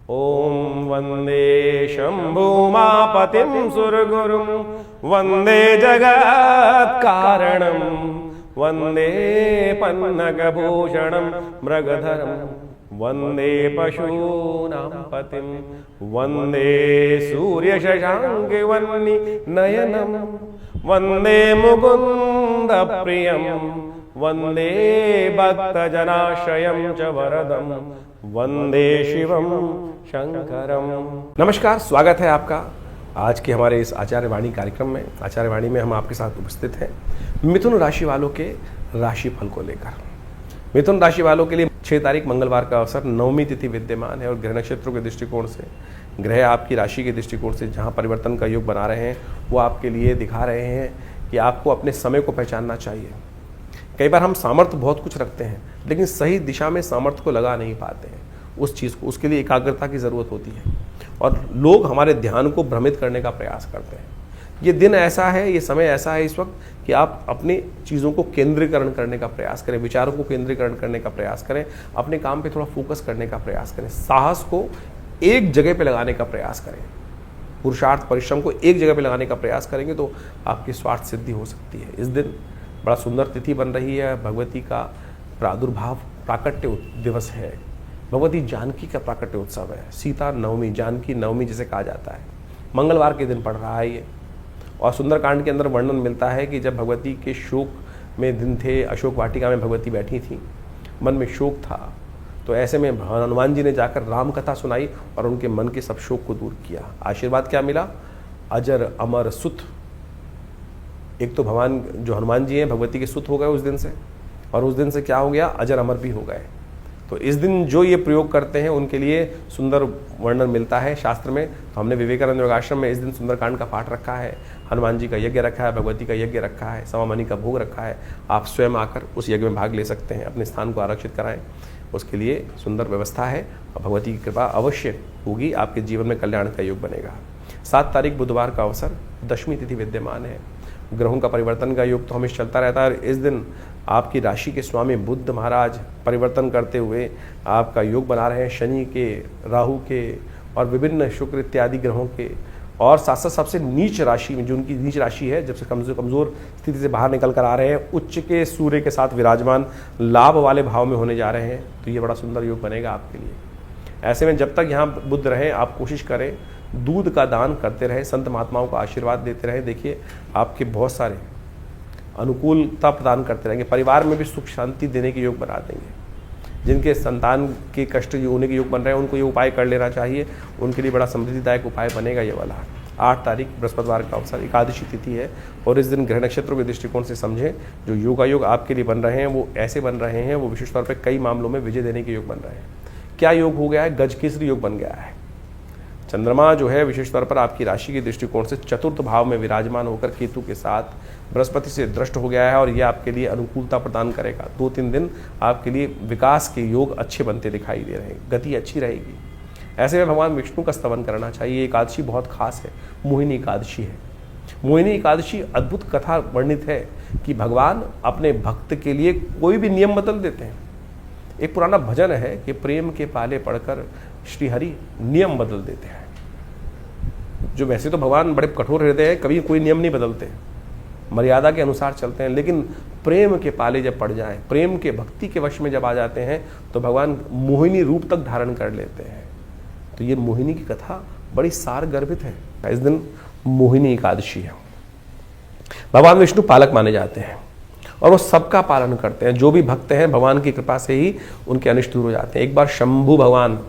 ओम वंदे शंभुमापतिं सुरगुरुं वंदे जगत्कारणं वंदे पन्नगभूषणं मृगधरं वंदे पशूनां पतिं वंदे सूर्यशशाङ्कवह्नि नयनं वंदे मुकुन्दप्रियं वंदे भक्तजनाश्रयं च वरदं वंदे शिवं शंकरम। नमस्कार, स्वागत है आपका आज के हमारे इस आचार्यवाणी कार्यक्रम में। आचार्यवाणी में हम आपके साथ उपस्थित हैं मिथुन राशि वालों के राशिफल को लेकर। मिथुन राशि वालों के लिए 6 तारीख मंगलवार का अवसर, 9वीं तिथि विद्यमान है और ग्रह नक्षत्रों के दृष्टिकोण से, ग्रह आपकी राशि के दृष्टिकोण से जहां परिवर्तन का योग बना रहे हैं वो आपके लिए दिखा रहे हैं कि आपको अपने समय को पहचानना चाहिए। कई बार हम सामर्थ्य बहुत कुछ रखते हैं लेकिन सही दिशा में सामर्थ्य को लगा नहीं पाते हैं उस चीज़ को। उसके लिए एकाग्रता की ज़रूरत होती है और लोग हमारे ध्यान को भ्रमित करने का प्रयास करते हैं। ये दिन ऐसा है, ये समय ऐसा है इस वक्त कि आप अपनी चीज़ों को केंद्रीकरण करने का प्रयास करें, विचारों को केंद्रीकरण करने का प्रयास करें, अपने काम पे थोड़ा फोकस करने का प्रयास करें, साहस को एक जगह पे लगाने का प्रयास करें, पुरुषार्थ परिश्रम को एक जगह पे लगाने का प्रयास करेंगे तो आपकी स्वार्थ सिद्धि हो सकती है। इस दिन बड़ा सुंदर तिथि बन रही है, भगवती का प्रादुर्भाव प्राकट्य दिवस है, भगवती जानकी का प्राकट्य उत्सव है, सीता नवमी, जानकी नवमी जिसे कहा जाता है। मंगलवार के दिन पड़ रहा है ये। और सुंदरकांड के अंदर वर्णन मिलता है कि जब भगवती के शोक में दिन थे, अशोक वाटिका में भगवती बैठी थी, मन में शोक था, तो ऐसे में हनुमान जी ने जाकर राम कथा सुनाई और उनके मन के सब शोक को दूर किया। आशीर्वाद क्या मिला? अजर अमर सुत। एक तो भगवान जो हनुमान जी हैं भगवती के सुत हो गए उस दिन से, और उस दिन से क्या हो गया? अजर अमर भी हो गए। तो इस दिन जो ये प्रयोग करते हैं उनके लिए सुंदर वर्णन मिलता है शास्त्र में। तो हमने विवेकानंद योगाश्रम में इस दिन सुंदरकांड का पाठ रखा है, हनुमान जी का यज्ञ रखा है, भगवती का यज्ञ रखा है, सवामणि का भोग रखा है। आप स्वयं आकर उस यज्ञ में भाग ले सकते हैं, अपने स्थान को आरक्षित कराएं, उसके लिए सुंदर व्यवस्था है और भगवती की कृपा अवश्य होगी, आपके जीवन में कल्याण का योग बनेगा। 7 तारीख बुधवार का अवसर, 10वीं तिथि विद्यमान है। ग्रहों का परिवर्तन का योग तो हमेशा चलता रहता है। इस दिन आपकी राशि के स्वामी बुद्ध महाराज परिवर्तन करते हुए आपका योग बना रहे हैं, शनि के, राहु के और विभिन्न शुक्र इत्यादि ग्रहों के। और साथ साथ सबसे नीच राशि में, जो उनकी नीच राशि है, जब से कमज़ोर स्थिति से बाहर निकल कर आ रहे हैं, उच्च के सूर्य के साथ विराजमान लाभ वाले भाव में होने जा रहे हैं। तो ये बड़ा सुंदर योग बनेगा आपके लिए। ऐसे में जब तक यहाँ बुध रहे आप कोशिश करें दूध का दान करते रहे, संत महात्माओं का आशीर्वाद देते रहे। देखिए आपके बहुत सारे अनुकूलता प्रदान करते रहेंगे, परिवार में भी सुख शांति देने के योग बना देंगे। जिनके संतान के कष्ट होने के योग बन रहे हैं उनको ये उपाय कर लेना चाहिए, उनके लिए बड़ा समृद्धिदायक उपाय बनेगा ये वाला। 8 तारीख बृहस्पतिवार का अवसर, एकादशी तिथि है और इस दिन ग्रह नक्षत्रों के दृष्टिकोण से समझें जो योगायोग आपके लिए बन रहे हैं वो ऐसे बन रहे हैं, वो विशेष तौर पर कई मामलों में विजय देने के योग बन रहे हैं। क्या योग हो गया है? गजकेसरी योग बन गया है। चंद्रमा जो है विशेष तौर पर आपकी राशि के दृष्टिकोण से चतुर्थ भाव में विराजमान होकर केतु के साथ बृहस्पति से दृष्ट हो गया है और यह आपके लिए अनुकूलता प्रदान करेगा। 2-3 दिन आपके लिए विकास के योग अच्छे बनते दिखाई दे रहे हैं, गति अच्छी रहेगी। ऐसे में भगवान विष्णु का स्तवन करना चाहिए। एकादशी बहुत खास है, मोहिनी एकादशी है। मोहिनी एकादशी अद्भुत कथा वर्णित है कि भगवान अपने भक्त के लिए कोई भी नियम बदल देते हैं। एक पुराना भजन है कि प्रेम के पाले पढ़कर श्री हरि नियम बदल देते हैं। जो वैसे तो भगवान बड़े कठोर हृदय हैं, कभी कोई नियम नहीं बदलते, मर्यादा के अनुसार चलते हैं, लेकिन प्रेम के पाले जब पड़ जाएं, प्रेम के भक्ति के वश में जब आ जाते हैं तो भगवान मोहिनी रूप तक धारण कर लेते हैं। तो ये मोहिनी की कथा बड़ी सार गर्भित है। इस दिन मोहिनी एकादशी है। भगवान विष्णु पालक माने जाते हैं और वो सबका पालन करते हैं। जो भी भक्त हैं भगवान की कृपा से ही उनके अनिष्ट दूर हो जाते हैं। एक बार शंभु भगवान,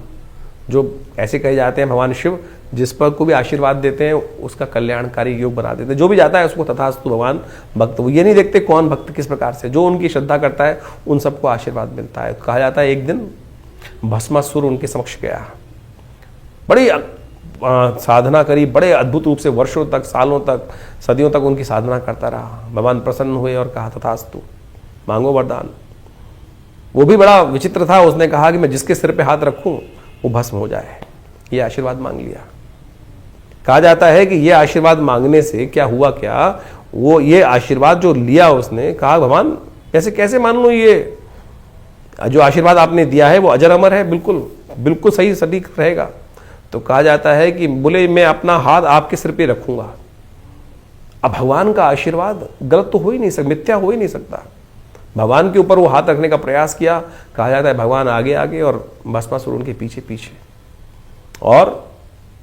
जो ऐसे कहे जाते हैं भगवान शिव, जिस पर को भी आशीर्वाद देते हैं उसका कल्याणकारी योग बना देते हैं। जो भी जाता है उसको तथास्तु भगवान भक्त, वो ये नहीं देखते कौन भक्त किस प्रकार से, जो उनकी श्रद्धा करता है उन सबको आशीर्वाद मिलता है। कहा जाता है एक दिन भस्मासुर उनके समक्ष गया, बड़ी साधना करी, बड़े अद्भुत रूप से वर्षों तक, सालों तक, सदियों तक उनकी साधना करता रहा। भगवान प्रसन्न हुए और कहा तथास्तु, मांगो वरदान। वो भी बड़ा विचित्र था, उसने कहा कि मैं जिसके सिर पे हाथ रखूं वो भस्म हो जाए। ये आशीर्वाद मांग लिया। कहा जाता है कि ये आशीर्वाद मांगने से क्या हुआ, क्या वो ये आशीर्वाद जो लिया उसने, कहा भगवान ऐसे कैसे मान लो, ये जो आशीर्वाद आपने दिया है वो अजर अमर है, बिल्कुल बिल्कुल सही सटीक रहेगा। तो कहा जाता है कि बोले मैं अपना हाथ आपके सिर पे रखूंगा। अब भगवान का आशीर्वाद गलत तो हो ही नहीं सकता, मिथ्या हो ही नहीं सकता। भगवान के ऊपर वो हाथ रखने का प्रयास किया, कहा जाता है भगवान आगे आगे और भस्मासुर उनके पीछे पीछे। और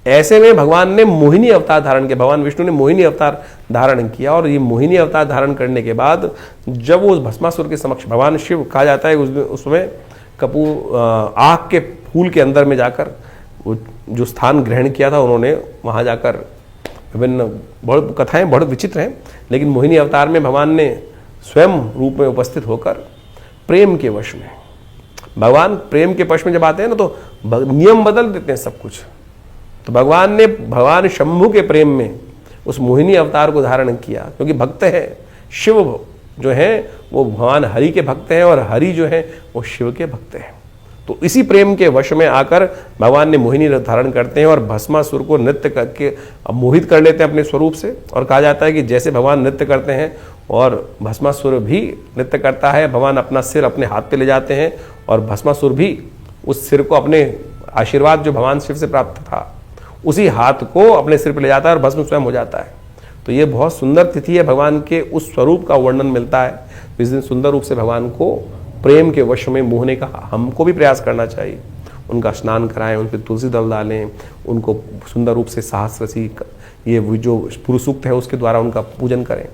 ऐसे में भगवान ने मोहिनी अवतार धारण किया, भगवान विष्णु ने मोहिनी अवतार धारण किया। और ये मोहिनी अवतार धारण करने के बाद जब वो उस भस्मासुर के समक्ष भगवान शिव, कहा जाता है उसमें कपूर आग के फूल के अंदर में जाकर जो स्थान ग्रहण किया था, उन्होंने वहां जाकर विभिन्न बहुत कथाएं बहुत विचित्र हैं, लेकिन मोहिनी अवतार में भगवान ने स्वयं रूप में उपस्थित होकर प्रेम के वश में, भगवान प्रेम के वश में जब आते हैं ना तो नियम बदल देते हैं सब कुछ। तो भगवान ने भगवान शंभु के प्रेम में उस मोहिनी अवतार को धारण किया, क्योंकि भक्त है शिव जो है वो भगवान हरि के भक्त हैं और हरि जो है वो शिव के भक्त हैं। तो इसी प्रेम के वश में आकर भगवान ने मोहिनी धारण करते हैं और भस्मासुर को नृत्य करके मोहित कर लेते हैं अपने स्वरूप से। और कहा जाता है कि जैसे भगवान नृत्य करते हैं और भस्मासुर भी नृत्य करता है, भगवान अपना सिर अपने हाथ पे ले जाते हैं और भस्मासुर भी उस सिर को, अपने आशीर्वाद जो भगवान शिव से प्राप्त था उसी हाथ को अपने सिर पे ले जाता है और भस्म स्वयं हो जाता है। तो ये बहुत सुंदर तिथि है, भगवान के उस स्वरूप का वर्णन मिलता है। तो इस दिन सुंदर रूप से भगवान को प्रेम के वश में मोहने का हमको भी प्रयास करना चाहिए। उनका स्नान कराएं, उन पर तुलसी दल डालें, उनको सुंदर रूप से सहस्रसी ये जो पुरुष सूक्त है उसके द्वारा उनका पूजन करें,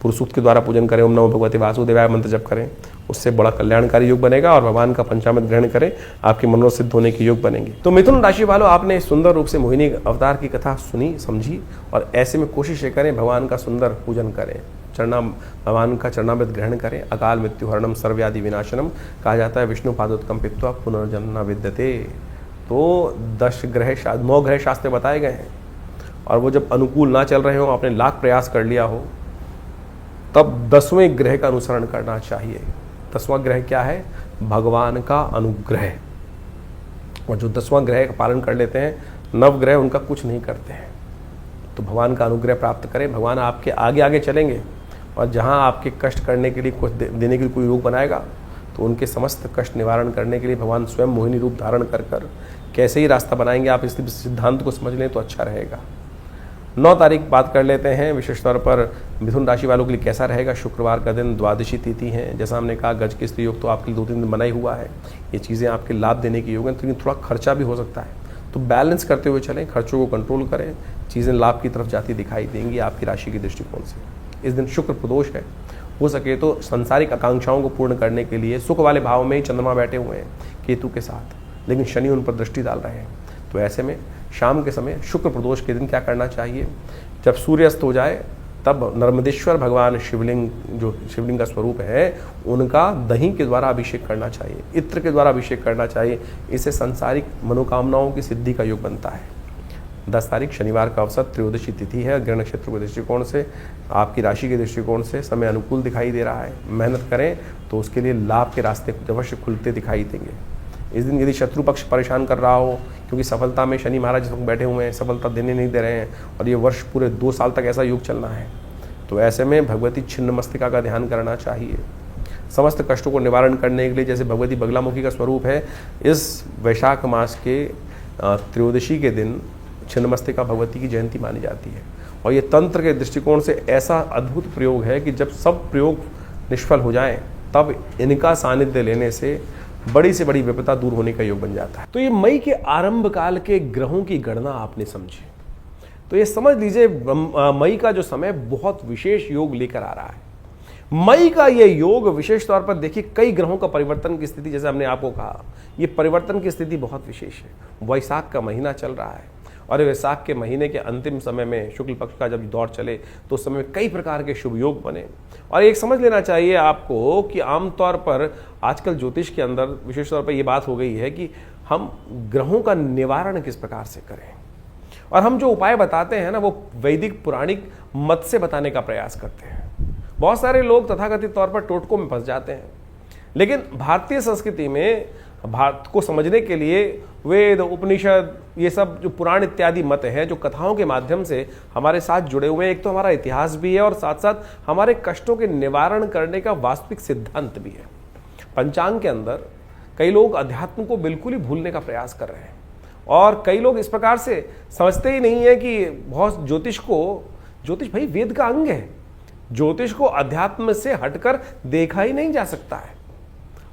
पुरुष सूक्त के द्वारा पूजन करें, ओम नमो भगवते वासुदेवाय मंत्र जप करें, उससे बड़ा कल्याणकारी योग बनेगा और भगवान का पंचामृत ग्रहण करें, आपके मनोरथ सिद्ध होने के योग बनेंगे। तो मिथुन राशि वालों, आपने सुंदर रूप से मोहिनी अवतार की कथा सुनी समझी, और ऐसे में कोशिश करें भगवान का सुंदर पूजन करें, भगवान का चरणामृत ग्रहण करें। अकाल मृत्यु हरणम सर्वव्याधि विनाशनम, कहा जाता है विष्णु पादोत्कम पित्वा पुनर्जन्म विद्यते। तो 9 ग्रह शास्त्र बताए गए हैं, और वो जब अनुकूल ना चल रहे हो, आपने लाख प्रयास कर लिया हो, तब 10वें ग्रह का अनुसरण करना चाहिए। 10वां ग्रह क्या है? भगवान का अनुग्रह। और जो 10वां ग्रह का पालन कर लेते हैं, 9 ग्रह उनका कुछ नहीं करते हैं। तो भगवान का अनुग्रह प्राप्त करें, भगवान आपके आगे आगे चलेंगे, और जहां आपके कष्ट करने के लिए कुछ देने के लिए कोई रूप बनाएगा, तो उनके समस्त कष्ट निवारण करने के लिए भगवान स्वयं मोहिनी रूप धारण कर कैसे ही रास्ता बनाएंगे। आप इस सिद्धांत को समझ लें तो अच्छा रहेगा। 9 तारीख बात कर लेते हैं विशेष तौर पर मिथुन राशि वालों के लिए कैसा रहेगा। शुक्रवार का दिन, द्वादशी तिथि है, जैसा हमने कहा गज के स्त्री योग तो आपके लिए 2-3 दिन बना ही हुआ है। ये चीज़ें आपके लाभ देने के योग हैं, लेकिन थोड़ा खर्चा भी हो सकता है, तो बैलेंस करते हुए चलें, खर्चों को कंट्रोल करें, चीज़ें लाभ की तरफ जाती दिखाई देंगी आपकी राशि के दृष्टिकोण से। इस दिन शुक्र प्रदोष है, हो सके तो सांसारिक आकांक्षाओं को पूर्ण करने के लिए सुख वाले भाव में ही चंद्रमा बैठे हुए हैं केतु के साथ, लेकिन शनि उन पर दृष्टि डाल रहे हैं। तो ऐसे में शाम के समय शुक्र प्रदोष के दिन क्या करना चाहिए? जब सूर्यास्त हो जाए तब नर्मदेश्वर भगवान शिवलिंग, जो शिवलिंग का स्वरूप है, उनका दही के द्वारा अभिषेक करना चाहिए, इत्र के द्वारा अभिषेक करना चाहिए। इससे सांसारिक मनोकामनाओं की सिद्धि का योग बनता है। 10 तारीख शनिवार का अवसर, त्रयोदशी तिथि है। ग्रह नक्षत्र के दृष्टिकोण से, आपकी राशि के दृष्टिकोण से समय अनुकूल दिखाई दे रहा है। मेहनत करें तो उसके लिए लाभ के रास्ते अवश्य खुलते दिखाई देंगे। इस दिन यदि शत्रु पक्ष परेशान कर रहा हो, क्योंकि सफलता में शनि महाराज इस वक्त बैठे हुए हैं, सफलता देने नहीं दे रहे हैं, और ये वर्ष पूरे 2 साल तक ऐसा योग चलना है, तो ऐसे में भगवती छिन्नमस्तिका का ध्यान करना चाहिए। समस्त कष्टों को निवारण करने के लिए, जैसे भगवती बगलामुखी का स्वरूप है, इस वैशाख मास के त्रयोदशी के दिन छिन्नमस्तिका भगवती की जयंती मानी जाती है। और ये तंत्र के दृष्टिकोण से ऐसा अद्भुत प्रयोग है कि जब सब प्रयोग निष्फल हो जाएं, तब इनका सानिध्य लेने से बड़ी से बड़ी विपदा दूर होने का योग बन जाता है। तो ये मई के आरंभ काल के ग्रहों की गणना आपने समझी, तो ये समझ लीजिए मई का जो समय बहुत विशेष योग लेकर आ रहा है। मई का ये योग विशेष तौर पर देखिए, कई ग्रहों का परिवर्तन की स्थिति, जैसे हमने आपको कहा, ये परिवर्तन की स्थिति बहुत विशेष है। वैशाख का महीना चल रहा है, और वैशाख के महीने के अंतिम समय में शुक्ल पक्ष का जब दौर चले तो उस समय में कई प्रकार के शुभ योग बने। और एक समझ लेना चाहिए आपको कि आमतौर पर आजकल ज्योतिष के अंदर विशेष तौर पर यह बात हो गई है कि हम ग्रहों का निवारण किस प्रकार से करें, और हम जो उपाय बताते हैं ना, वो वैदिक पुराणिक मत से बताने का प्रयास करते हैं। बहुत सारे लोग तथाकथित तौर पर टोटकों में फंस जाते हैं, लेकिन भारतीय संस्कृति में भारत को समझने के लिए वेद, उपनिषद, ये सब जो पुराण इत्यादि मत हैं, जो कथाओं के माध्यम से हमारे साथ जुड़े हुए हैं, एक तो हमारा इतिहास भी है और साथ साथ हमारे कष्टों के निवारण करने का वास्तविक सिद्धांत भी है। पंचांग के अंदर कई लोग अध्यात्म को बिल्कुल ही भूलने का प्रयास कर रहे हैं, और कई लोग इस प्रकार से समझते ही नहीं है कि बहुत ज्योतिष भाई वेद का अंग है। ज्योतिष को अध्यात्म से हटकर देखा ही नहीं जा सकता है।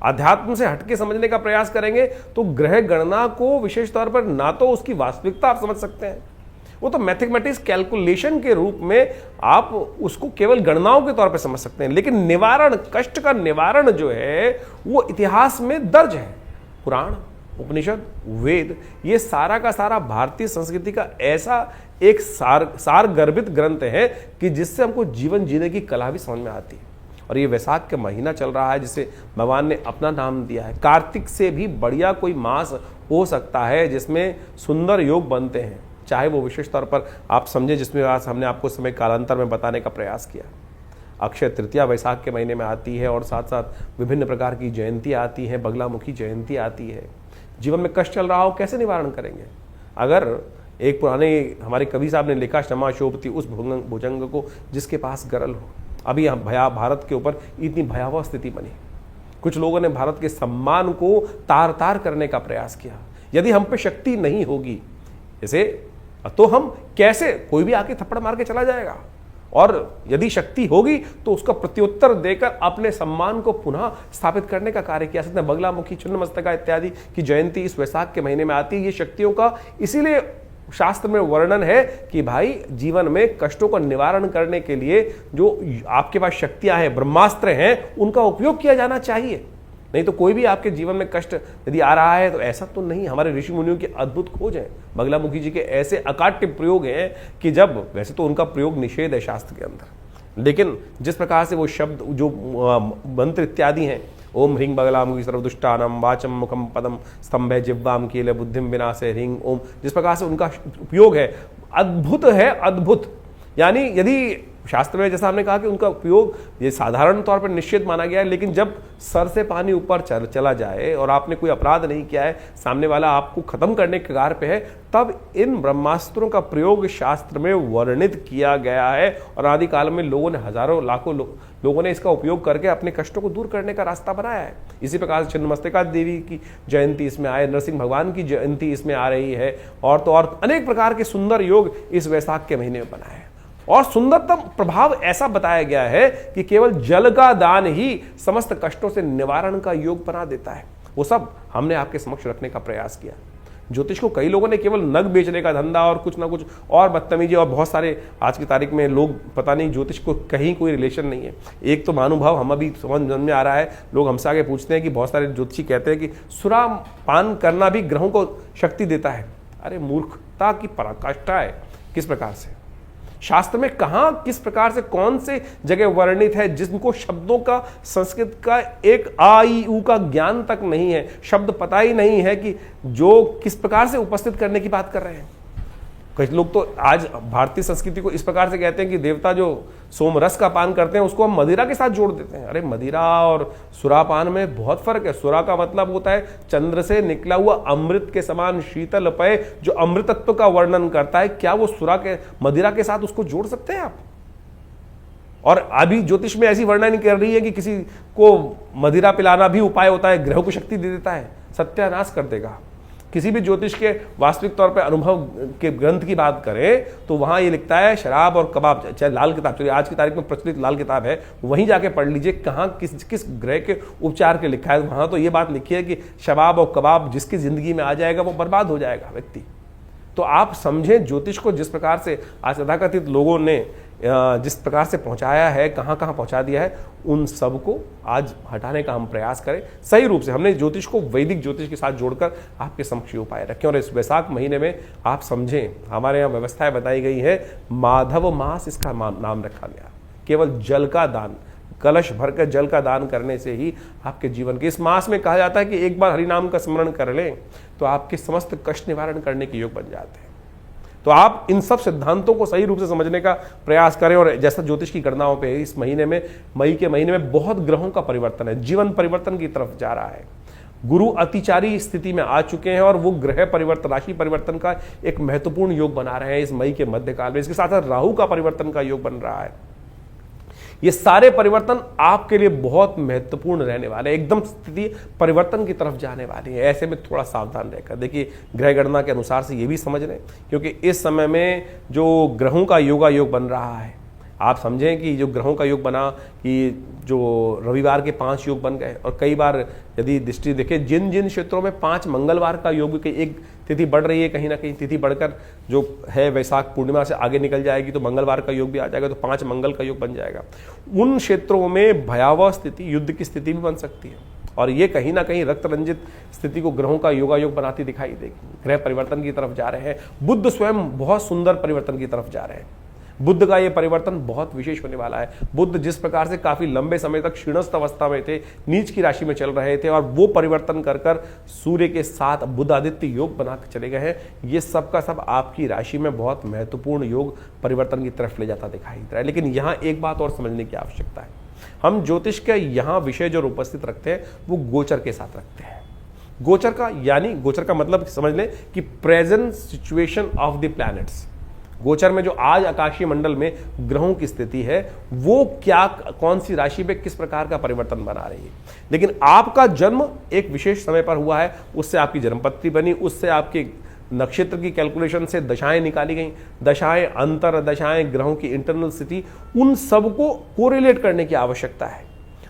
अध्यात्म से हटके समझने का प्रयास करेंगे तो ग्रह गणना को विशेष तौर पर ना तो उसकी वास्तविकता आप समझ सकते हैं, वो तो मैथमेटिक्स कैलकुलेशन के रूप में आप उसको केवल गणनाओं के तौर पर समझ सकते हैं, लेकिन निवारण, कष्ट का निवारण जो है वो इतिहास में दर्ज है। पुराण, उपनिषद, वेद, ये सारा का सारा भारतीय संस्कृति का ऐसा एक सार गर्भित ग्रंथ है कि जिससे हमको जीवन जीने की कला भी समझ में आती है। और ये वैशाख का महीना चल रहा है जिसे भगवान ने अपना नाम दिया है। कार्तिक से भी बढ़िया कोई मास हो सकता है जिसमें सुंदर योग बनते हैं, चाहे वो विशेष तौर पर आप समझे, जिसमें आज हमने आपको समय कालांतर में बताने का प्रयास किया। अक्षय तृतीया वैशाख के महीने में आती है और साथ साथ विभिन्न प्रकार की जयंती आती है, बगलामुखी जयंती आती है। जीवन में कष्ट चल रहा हो, कैसे निवारण करेंगे? अगर एक पुराने हमारे कवि साहब ने लिखा, क्षमा शोभती उस भुजंग को जिसके पास गरल हो। अभी भारत के ऊपर इतनी भयावह स्थिति बनी, कुछ लोगों ने भारत के सम्मान को तार तार करने का प्रयास किया। यदि हम पे शक्ति नहीं होगी जैसे, तो हम कैसे, कोई भी आके थप्पड़ मार के चला जाएगा, और यदि शक्ति होगी तो उसका प्रत्युत्तर देकर अपने सम्मान को पुनः स्थापित करने का कार्य किया सकते हैं। बगलामुखी, छिन्नमस्तका इत्यादि की जयंती इस वैशाख के महीने में आती है। ये शक्तियों का इसीलिए शास्त्र में वर्णन है कि भाई जीवन में कष्टों का निवारण करने के लिए जो आपके पास शक्तियां हैं, ब्रह्मास्त्र हैं, उनका उपयोग किया जाना चाहिए। नहीं तो कोई भी आपके जीवन में कष्ट यदि आ रहा है तो ऐसा तो नहीं। हमारे ऋषि मुनियों की अद्भुत खोज है, बगलामुखी जी के ऐसे अकाट्य प्रयोग हैं कि जब, वैसे तो उनका प्रयोग निषेध है शास्त्र के अंदर, लेकिन जिस प्रकार से वो शब्द जो मंत्र इत्यादि हैं, ओम ह्रीं बगलामुखी सर्वदुष्टानम वाचम मुखम पदम स्तंभे जिह्वाम कीले बुद्धिम विनाशे ह्रीं ओम, जिस प्रकार से उनका उपयोग है अद्भुत है, अद्भुत। यानी यदि शास्त्र में जैसा हमने कहा कि उनका उपयोग ये साधारण तौर पर निषेध माना गया है, लेकिन जब सर से पानी ऊपर चला जाए और आपने कोई अपराध नहीं किया है, सामने वाला आपको खत्म करने के कगार पे है, तब इन ब्रह्मास्त्रों का प्रयोग शास्त्र में वर्णित किया गया है। और आदिकाल में लोगों ने, हजारों लाखों लोगों ने इसका उपयोग करके अपने कष्टों को दूर करने का रास्ता बनाया है। इसी प्रकार से छिन्नमस्तिका देवी की जयंती इसमें आए, नरसिंह भगवान की जयंती इसमें आ रही है, और तो और अनेक प्रकार के सुंदर योग इस वैशाख के महीने में बनाए हैं। और सुंदरतम प्रभाव ऐसा बताया गया है कि केवल जल का दान ही समस्त कष्टों से निवारण का योग बना देता है। वो सब हमने आपके समक्ष रखने का प्रयास किया। ज्योतिष को कई लोगों ने केवल नग बेचने का धंधा और कुछ ना कुछ और बदतमीजी, और बहुत सारे आज की तारीख में लोग, पता नहीं ज्योतिष को कहीं कोई रिलेशन नहीं है। एक तो महानुभाव हम अभी समझ में आ रहा है, लोग हमसे आगे पूछते हैं कि बहुत सारे ज्योतिषी कहते हैं कि सुरा पान करना भी ग्रहों को शक्ति देता है। अरे मूर्खता की पराकाष्ठा है। किस प्रकार से शास्त्र में कहां, किस प्रकार से, कौन से जगह वर्णित है जिनको शब्दों का, संस्कृत का एक आ ई उ का ज्ञान तक नहीं है, शब्द पता ही नहीं है कि जो किस प्रकार से उपस्थित करने की बात कर रहे हैं। कुछ लोग तो आज भारतीय संस्कृति को इस प्रकार से कहते हैं कि देवता जो सोमरस का पान करते हैं उसको हम मदिरा के साथ जोड़ देते हैं। अरे मदिरा और सुरापान में बहुत फर्क है। सुरा का मतलब होता है चंद्र से निकला हुआ अमृत के समान शीतल पेय जो अमृतत्व का वर्णन करता है। क्या वो सुरा के, मदिरा के साथ उसको जोड़ सकते हैं आप? और अभी ज्योतिष में ऐसी वर्णन कर रही है कि किसी को मदिरा पिलाना भी उपाय होता है, ग्रहों को शक्ति दे देता है, सत्यानाश कर देगा। किसी भी ज्योतिष के वास्तविक तौर पे अनुभव के ग्रंथ की बात करें तो वहां ये लिखता है शराब और कबाब, चाहे लाल किताब, चलिए आज की तारीख में प्रचलित लाल किताब है, वहीं जाके पढ़ लीजिए कहाँ किस ग्रह के उपचार के लिखा है। वहां तो ये बात लिखी है कि शराब और कबाब जिसकी जिंदगी में आ जाएगा वो बर्बाद हो जाएगा व्यक्ति। तो आप समझें ज्योतिष को जिस प्रकार से आज तथाकथित लोगों ने जिस प्रकार से पहुंचाया है, कहां कहां पहुंचा दिया है, उन सबको आज हटाने का हम प्रयास करें सही रूप से। हमने ज्योतिष को वैदिक ज्योतिष के साथ जोड़कर आपके समक्ष उपाय रखें। और इस वैशाख महीने में आप समझें, हमारे यहाँ व्यवस्थाएं बताई गई है, माधव मास इसका नाम रखा गया। केवल जल का दान, कलश भरकर जल का दान करने से ही आपके जीवन के, इस मास में कहा जाता है कि एक बार हरिनाम का स्मरण कर लें तो आपके समस्त कष्ट निवारण करने के योग बन जाते हैं। तो आप इन सब सिद्धांतों को सही रूप से समझने का प्रयास करें। और जैसा ज्योतिष की गणनाओं पे इस महीने में, मई के महीने में बहुत ग्रहों का परिवर्तन है, जीवन परिवर्तन की तरफ जा रहा है। गुरु अतिचारी स्थिति में आ चुके हैं और वो ग्रह परिवर्तन, राशि परिवर्तन का एक महत्वपूर्ण योग बना रहे हैं इस मई के मध्यकाल में। इसके साथ साथ राहु का परिवर्तन का योग बन रहा है। ये सारे परिवर्तन आपके लिए बहुत महत्वपूर्ण रहने वाले हैं, एकदम स्थिति परिवर्तन की तरफ जाने वाली है। ऐसे में थोड़ा सावधान रहकर देखिए, ग्रह गणना के अनुसार से ये भी समझ लें, क्योंकि इस समय में जो ग्रहों का योगायोग बन रहा है, आप समझें कि जो ग्रहों का योग बना कि जो रविवार के 5 योग बन गए, और कई बार यदि दृष्टि देखें जिन जिन क्षेत्रों में 5 मंगलवार का योग की एक तिथि बढ़ रही है, कहीं ना कहीं तिथि बढ़कर जो है वैशाख पूर्णिमा से आगे निकल जाएगी तो मंगलवार का योग भी आ जाएगा, तो 5 मंगल का योग बन जाएगा। उन क्षेत्रों में भयावह स्थिति, युद्ध की स्थिति भी बन सकती है, और ये कहीं ना कहीं रक्त रंजित स्थिति को ग्रहों का योगायोग बनाती दिखाई देगी। ग्रह परिवर्तन की तरफ जा रहे हैं, बुध स्वयं बहुत सुंदर परिवर्तन की तरफ जा रहे हैं। बुध का ये परिवर्तन बहुत विशेष होने वाला है। बुध जिस प्रकार से काफी लंबे समय तक क्षीणस्थ अवस्था में थे, नीच की राशि में चल रहे थे, और वो परिवर्तन कर कर सूर्य के साथ बुध आदित्य योग बनाकर चले गए हैं। ये सब का सब आपकी राशि में बहुत महत्वपूर्ण योग परिवर्तन की तरफ ले जाता दिखाई दे रहा है। लेकिन यहाँ एक बात और समझने की आवश्यकता है, हम ज्योतिष का यहाँ विषय जो उपस्थित रखते हैं वो गोचर के साथ रखते हैं। गोचर का यानी, गोचर का मतलब समझ लें कि present situation of the planets. गोचर में जो आज आकाशीय मंडल में ग्रहों की स्थिति है वो क्या, कौन सी राशि पे किस प्रकार का परिवर्तन बना रही है। लेकिन आपका जन्म एक विशेष समय पर हुआ है, उससे आपकी जन्मपत्री बनी, उससे आपके नक्षत्र की कैलकुलेशन से दशाएं निकाली गई, दशाएं, अंतर दशाएं, ग्रहों की इंटरनल स्थिति, उन सबको कोरिलेट करने की आवश्यकता है।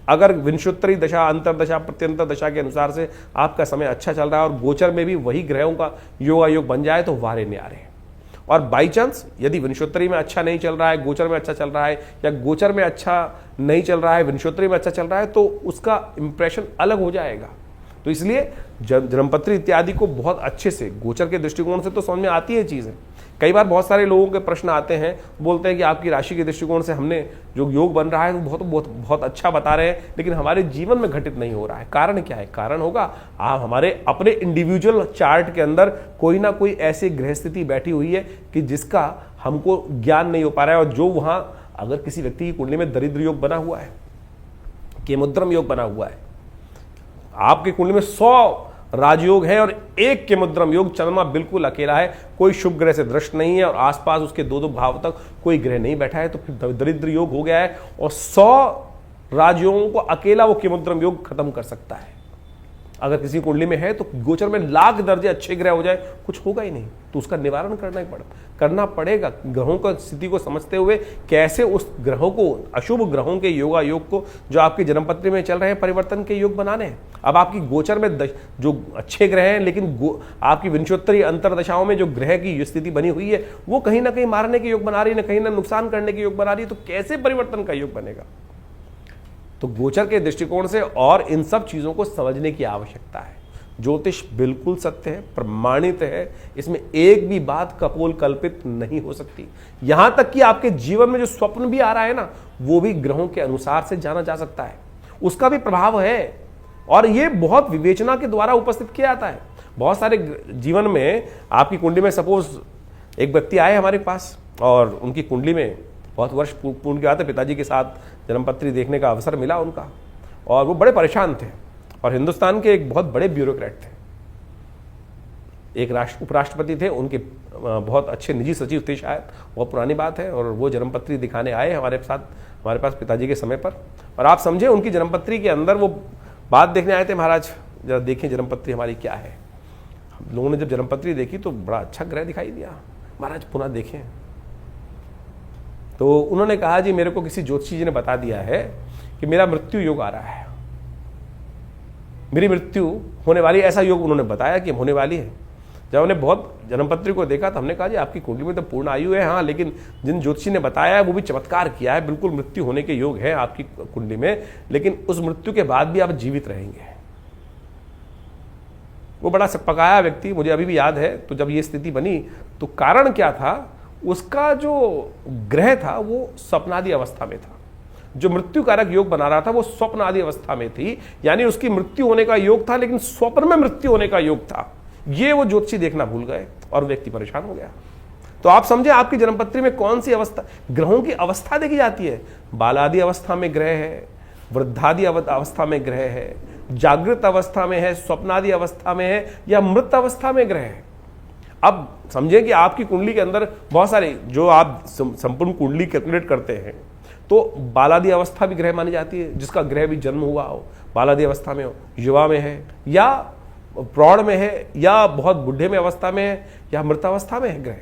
अगर विंशोत्तरी दशा, अंतर दशा, प्रत्यंतर दशा के अनुसार से आपका समय अच्छा चल रहा है और गोचर में भी वही ग्रहों का योगायोग बन जाए तो वारे न्यारे हैं। और बाई चांस यदि विंशोत्तरी में अच्छा नहीं चल रहा है, गोचर में अच्छा चल रहा है, या गोचर में अच्छा नहीं चल रहा है, विंशोत्तरी में अच्छा चल रहा है, तो उसका इंप्रेशन अलग हो जाएगा। तो इसलिए जन्मपत्री इत्यादि को बहुत अच्छे से गोचर के दृष्टिकोण से तो समझ में आती है चीज़ें। कई बार बहुत सारे लोगों के प्रश्न आते हैं, बोलते हैं कि आपकी राशि के दृष्टिकोण से हमने जो योग बन रहा है वो बहुत अच्छा बता रहे हैं, लेकिन हमारे जीवन में घटित नहीं हो रहा है। कारण क्या है? कारण होगा आप हमारे अपने इंडिविजुअल चार्ट के अंदर कोई ना कोई ऐसी ग्रह स्थिति बैठी हुई है कि जिसका हमको ज्ञान नहीं हो पा रहा है। और जो वहां अगर किसी व्यक्ति की कुंडली में दरिद्र योग बना हुआ है, केमुद्रम योग बना हुआ है, आपकी कुंडली में 100 राजयोग है और एक के मुद्रम योग, चंद्रमा बिल्कुल अकेला है, कोई शुभ ग्रह से दृष्ट नहीं है और आसपास उसके 2-2 भाव तक कोई ग्रह नहीं बैठा है, तो फिर दरिद्र योग हो गया है। और 100 राजयोगों को अकेला वो केमुद्रम योग खत्म कर सकता है। अगर किसी कुंडली में है तो गोचर में लाख दर्जे अच्छे ग्रह हो जाए, कुछ होगा ही नहीं, तो उसका निवारण करना पड़ेगा। ग्रहों का स्थिति को समझते हुए कैसे उस ग्रहों को, अशुभ ग्रहों के योगा योग को जो आपकी जन्मपत्री में चल रहे हैं परिवर्तन के योग बनाने हैं। अब आपकी गोचर में जो अच्छे ग्रह हैं, लेकिन आपकी विंशोत्तरी अंतरदशाओं में जो ग्रह की स्थिति बनी हुई है वो कहीं ना कहीं मारने के योग बना रही है, कहीं ना नुकसान करने के योग बना रही है, तो कैसे परिवर्तन का योग बनेगा? तो गोचर के दृष्टिकोण से और इन सब चीजों को समझने की आवश्यकता है। ज्योतिष बिल्कुल सत्य है, प्रमाणित है, इसमें एक भी बात कपोल कल्पित नहीं हो सकती। यहां तक कि आपके जीवन में जो स्वप्न भी आ रहा है ना, वो भी ग्रहों के अनुसार से जाना जा सकता है, उसका भी प्रभाव है। और ये बहुत विवेचना के द्वारा उपस्थित किया जाता है। बहुत सारे जीवन में आपकी कुंडली में सपोज एक व्यक्ति आए हमारे पास और उनकी कुंडली में बहुत वर्ष पूर्ण के आते, पिताजी के साथ जन्मपत्री देखने का अवसर मिला उनका, और वो बड़े परेशान थे और हिंदुस्तान के एक बहुत बड़े ब्यूरोक्रेट थे, एक उपराष्ट्रपति थे, उनके बहुत अच्छे निजी सचिव थे शायद, बहुत पुरानी बात है। और वो जन्मपत्री दिखाने आए हमारे पास पिताजी के समय पर, और आप समझे उनकी जन्मपत्री के अंदर वो बात देखने आए थे, महाराज जरा देखें जन्मपत्री हमारी क्या है। हम लोगों ने जब जन्मपत्री देखी तो बड़ा अच्छा ग्रह दिखाई दिया, महाराज पुनः देखें। तो उन्होंने कहा जी मेरे को किसी ज्योतिषी जी ने बता दिया है कि मेरा मृत्यु योग आ रहा है, मेरी मृत्यु होने वाली, ऐसा योग उन्होंने बताया कि होने वाली है। जब हमने बहुत जन्मपत्री को देखा तो हमने कहा जी आपकी कुंडली में तो पूर्ण आयु है, हाँ, लेकिन जिन ज्योतिषी ने बताया है वो भी चमत्कार किया है, बिल्कुल मृत्यु होने के योग है आपकी कुंडली में, लेकिन उस मृत्यु के बाद भी आप जीवित रहेंगे। वो बड़ा पकाया व्यक्ति, मुझे अभी भी याद है। तो जब ये स्थिति बनी तो कारण क्या था, उसका जो ग्रह था वो स्वप्नादि अवस्था में था, जो मृत्यु कारक योग बना रहा था वो स्वप्न आदि अवस्था में थी, यानी उसकी मृत्यु होने का योग था लेकिन स्वप्न में मृत्यु होने का योग था। ये वो ज्योतिषी देखना भूल गए और व्यक्ति परेशान हो गया। तो आप समझे आपकी जन्मपत्री में कौन सी अवस्था, ग्रहों की अवस्था देखी जाती है। बालादि अवस्था में ग्रह है, वृद्धादि अवस्था में ग्रह है, जागृत अवस्था में है, स्वप्नादि अवस्था में है, या मृत अवस्था में ग्रह है। अब समझे कि आपकी कुंडली के अंदर बहुत सारे, जो आप संपूर्ण कुंडली कैलकुलेट करते हैं तो तो बालादी अवस्था भी ग्रह मानी जाती है, जिसका ग्रह भी जन्म हुआ हो, बालादी अवस्था में हो, युवा में है या प्रौढ़ में है या बहुत बुढ़े में अवस्था में है या मृतावस्था में है।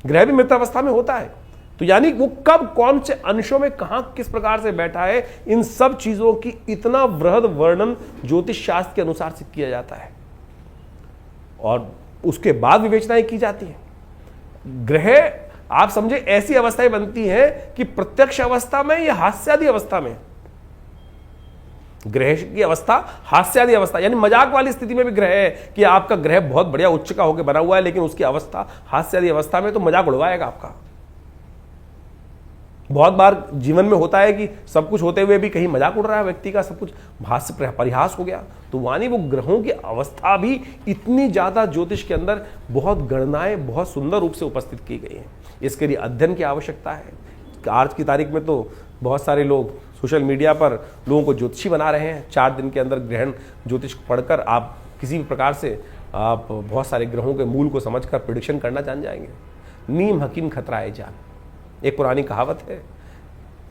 ग्रह भी मृतावस्था में होता है। तो यानी वो कब कौन से अंशों में कहां किस प्रकार से बैठा है, इन सब चीजों की इतना वृहद वर्णन ज्योतिष शास्त्र के अनुसार से किया जाता है और उसके बाद विवेचनाएं की जाती है। ग्रह आप समझे ऐसी अवस्थाएं बनती हैं कि प्रत्यक्ष अवस्था में या हास्यादि अवस्था में। ग्रह की अवस्था हास्यादि अवस्था यानी मजाक वाली स्थिति में भी ग्रह है कि आपका ग्रह बहुत बढ़िया उच्च का होकर बना हुआ है, लेकिन उसकी अवस्था हास्यादि अवस्था में तो मजाक उड़वाएगा आपका। बहुत बार जीवन में होता है कि सब कुछ होते हुए भी कहीं मजाक उड़ रहा है व्यक्ति का, सब कुछ हास्य परिहास हो गया। तो वानी वो ग्रहों की अवस्था भी इतनी ज्यादा ज्योतिष के अंदर बहुत गणनाएं बहुत सुंदर रूप से उपस्थित की गई हैं। इसके लिए अध्ययन की आवश्यकता है। आज की तारीख में तो बहुत सारे लोग सोशल मीडिया पर लोगों को ज्योतिषी बना रहे हैं। 4 दिन के अंदर ग्रहण ज्योतिष पढ़कर आप किसी भी प्रकार से आप बहुत सारे ग्रहों के मूल को समझकर प्रेडिक्शन करना जान जाएंगे। नीम हकीम खतराए जान, एक पुरानी कहावत है,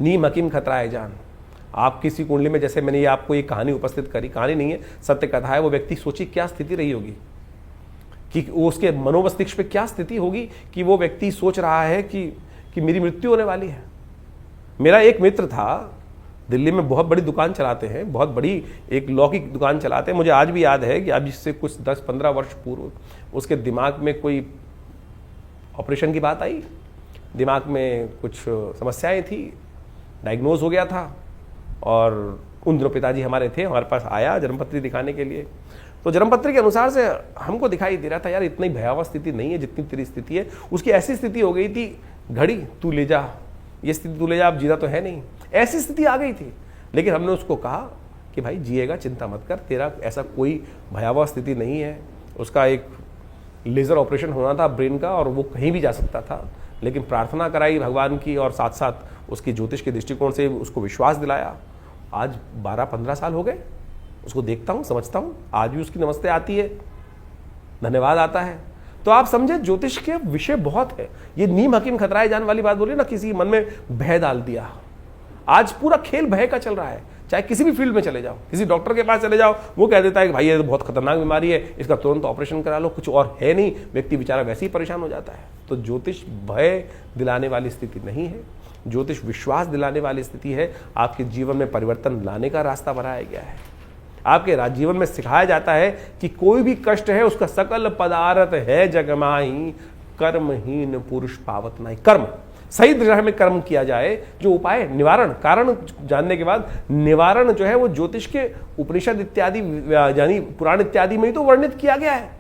नीम हकीम खतराए जान। आप किसी कुंडली में, जैसे मैंने ये आपको एक कहानी उपस्थित करी, कहानी नहीं है सत्य कथा है, वो व्यक्ति सोची क्या स्थिति रही होगी कि उसके मनोमस्तिष्क पे क्या स्थिति होगी कि वो व्यक्ति सोच रहा है कि मेरी मृत्यु होने वाली है। मेरा एक मित्र था, दिल्ली में बहुत बड़ी दुकान चलाते हैं, बहुत बड़ी एक लौकिक दुकान चलाते हैं। मुझे आज भी याद है कि अब इससे कुछ 10-15 वर्ष पूर्व उसके दिमाग में कोई ऑपरेशन की बात आई, दिमाग में कुछ समस्याएं थी, डायग्नोज हो गया था। और उन दिनों पिताजी हमारे थे, हमारे पास आया जन्मपत्री दिखाने के लिए। तो जन्मपत्री के अनुसार से हमको दिखाई दे रहा था यार इतनी भयावह स्थिति नहीं है जितनी तेरी स्थिति है। उसकी ऐसी स्थिति हो गई थी, घड़ी तू ले जा, ये स्थिति तू ले जा, अब जीना तो है नहीं, ऐसी स्थिति आ गई थी। लेकिन हमने उसको कहा कि भाई जिएगा, चिंता मत कर, तेरा ऐसा कोई भयावह स्थिति नहीं है। उसका एक लेजर ऑपरेशन होना था ब्रेन का और वो कहीं भी जा सकता था, लेकिन प्रार्थना कराई भगवान की और साथ साथ उसकी ज्योतिष के दृष्टिकोण से उसको विश्वास दिलाया। आज 12-15 साल हो गए, उसको देखता हूँ, समझता हूँ, आज भी उसकी नमस्ते आती है, धन्यवाद आता है। तो आप समझे ज्योतिष के विषय बहुत है। ये नीम हकीम खतराए जान वाली बात बोली ना, किसी मन में भय डाल दिया। आज पूरा खेल भय का चल रहा है। चाहे किसी भी फील्ड में चले जाओ, किसी डॉक्टर के पास चले जाओ, वो कह देता है कि भाई ये तो बहुत खतरनाक बीमारी है, इसका तुरंत ऑपरेशन करा लो, कुछ और है नहीं, व्यक्ति बेचारा वैसे ही परेशान हो जाता है। तो ज्योतिष भय दिलाने वाली स्थिति नहीं है, ज्योतिष विश्वास दिलाने वाली स्थिति है। आपके जीवन में परिवर्तन लाने का रास्ता बनाया गया है। आपके जीवन में सिखाया जाता है कि कोई भी कष्ट है उसका सकल पदार्थ है जगमाही, कर्महीन पुरुष पावत नहीं। कर्म सही दिशा में कर्म किया जाए, जो उपाय निवारण कारण जानने के बाद निवारण जो है वो ज्योतिष के उपनिषद इत्यादि यानी पुराण इत्यादि में ही तो वर्णित किया गया है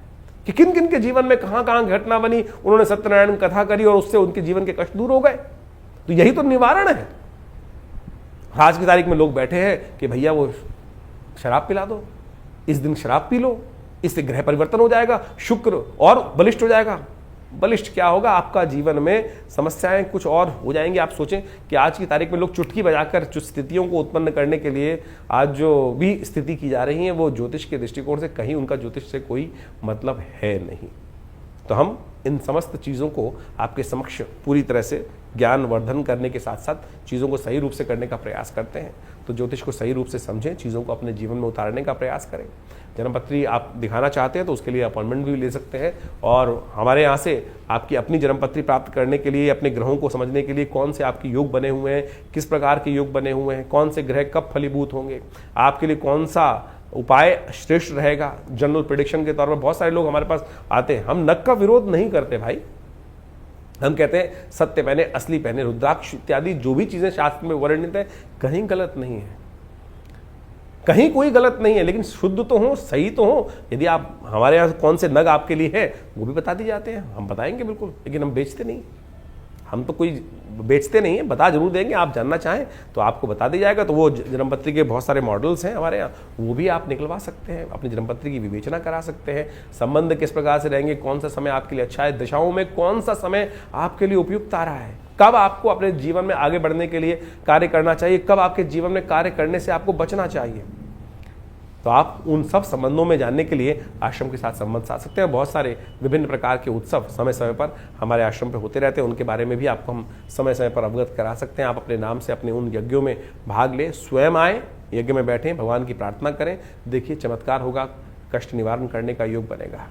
कि किन किन के जीवन में कहां कहां घटना बनी, उन्होंने सत्यनारायण कथा करी और उससे उनके जीवन के कष्ट दूर हो गए। तो यही तो निवारण है। आज की तारीख में लोग बैठे हैं कि भैया वो शराब पिला दो, इस दिन शराब पी लो, इससे ग्रह परिवर्तन हो जाएगा, शुक्र और बलिष्ठ हो जाएगा। बलिष्ठ क्या होगा, आपका जीवन में समस्याएं कुछ और हो जाएंगी। आप सोचें कि आज की तारीख में लोग चुटकी बजाकर स्थितियों को उत्पन्न करने के लिए आज जो भी स्थिति की जा रही है वो ज्योतिष के दृष्टिकोण से कहीं उनका ज्योतिष से कोई मतलब है नहीं। तो हम इन समस्त चीज़ों को आपके समक्ष पूरी तरह से ज्ञान वर्धन करने के साथ साथ चीज़ों को सही रूप से करने का प्रयास करते हैं। तो ज्योतिष को सही रूप से समझें, चीज़ों को अपने जीवन में उतारने का प्रयास करें। जन्मपत्री आप दिखाना चाहते हैं तो उसके लिए अपॉइंटमेंट भी ले सकते हैं और हमारे यहाँ से आपकी अपनी जन्मपत्री प्राप्त करने के लिए, अपने ग्रहों को समझने के लिए, कौन से आपके योग बने हुए हैं, किस प्रकार के योग बने हुए हैं, कौन से ग्रह कब फलीभूत होंगे, आपके लिए कौन सा उपाय श्रेष्ठ रहेगा, जनरल प्रेडिक्शन के तौर पर बहुत सारे लोग हमारे पास आते हैं। हम नक का विरोध नहीं करते भाई, हम कहते हैं सत्य पहने, असली पहने, रुद्राक्ष इत्यादि जो भी चीजें शास्त्र में वर्णित है कहीं गलत नहीं है, कहीं कोई गलत नहीं है, लेकिन शुद्ध तो हो, सही तो हो। यदि आप हमारे यहाँ कौन से नग आपके लिए है वो भी बता दी जाते हैं, हम बताएंगे बिल्कुल, लेकिन हम बेचते नहीं, हम तो कोई बेचते नहीं है, बता जरूर देंगे। आप जानना चाहें तो आपको बता दिया जाएगा। तो वो जन्मपत्री के बहुत सारे मॉडल्स हैं हमारे यहाँ, वो भी आप निकलवा सकते हैं, अपनी जन्मपत्री की विवेचना करा सकते हैं। संबंध किस प्रकार से रहेंगे, कौन सा समय आपके लिए अच्छा है, दिशाओं में कौन सा समय आपके लिए उपयुक्त आ रहा है, कब आपको अपने जीवन में आगे बढ़ने के लिए कार्य करना चाहिए, कब आपके जीवन में कार्य करने से आपको बचना चाहिए। तो आप उन सब संबंधों में जानने के लिए आश्रम के साथ संबंध साध सकते हैं। बहुत सारे विभिन्न प्रकार के उत्सव समय समय पर हमारे आश्रम पर होते रहते हैं, उनके बारे में भी आपको हम समय समय पर अवगत करा सकते हैं। आप अपने नाम से अपने उन यज्ञों में भाग लें, स्वयं आए, यज्ञ में बैठें, भगवान की प्रार्थना करें, देखिए चमत्कार होगा, कष्ट निवारण करने का योग बनेगा।